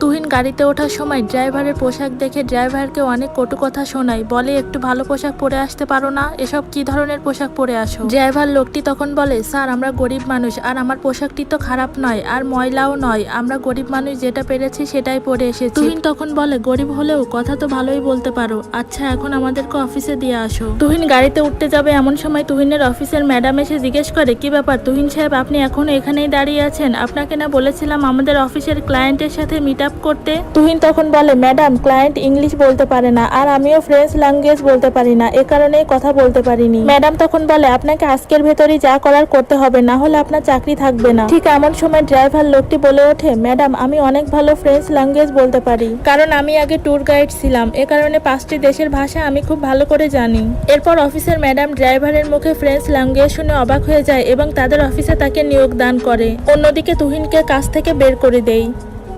তুহিন গাড়িতে ওঠার সময় ড্রাইভারের পোশাক দেখে ড্রাইভারকে অনেক কটু কথা শোনায়, বলে একটু ভালো পোশাক পরে আসতে পারো না, এসব কি ধরনের পোশাক পরে আসো। ড্রাইভার লোকটি তখন বলে, স্যার আমরা গরিব মানুষ, আর আমার পোশাকটি তো খারাপ নয় আর ময়লাও নয়, আমরা গরিব মানুষ যেটা পেরেছি সেটাই পরে এসেছি। তুহিন তখন বলে, গরিব হলেও কথা তো ভালোই বলতে পারো, আচ্ছা এখন আমাদেরকে অফিসে দিয়ে আসো। তুহিন গাড়িতে উঠতে যাবে এমন সময় তুহিনের অফিসের ম্যাডাম এসে জিজ্ঞেস করে, কি ব্যাপার তুহিন সাহেব, আপনি এখনো এখানেই দাঁড়িয়ে আছেন? আপনাকে না বলেছিলাম আমাদের অফিসের ক্লায়েন্টের সাথে মিট আপ করতে? তুহিন তখন বলে, ম্যাডাম ক্লায়েন্ট ইংলিশ বলতে পারে না আর আমিও ফ্রেঞ্চ ল্যাঙ্গুয়েজ বলতে পারি না, এ কারণেই কথা বলতে পারিনি। ম্যাডাম তখন বলে, আপনাকে আজকের ভেতরই যা করার করতে হবে, না হলে আপনার চাকরি থাকবে না। ঠিক এমন সময় ড্রাইভার লোকটি বলে ওঠে, ম্যাডাম আমি অনেক ভালো ফ্রেঞ্চ ল্যাঙ্গুয়েজ বলতে পারি, কারণ আমি আগে ট্যুর গাইড ছিলাম, এ কারণে 5টি দেশের ভাষা আমি খুব ভালো করে জানি। এরপর অফিসের ম্যাডাম ড্রাইভারের মুখে ফ্রেঞ্চ ল্যাঙ্গুয়েজ শুনে অবাক হয়ে যায় এবং তাদের অফিসে তাকে নিয়োগ দান করে। অন্যদিকে তুহিনকে কাজ থেকে বের করে দেয়।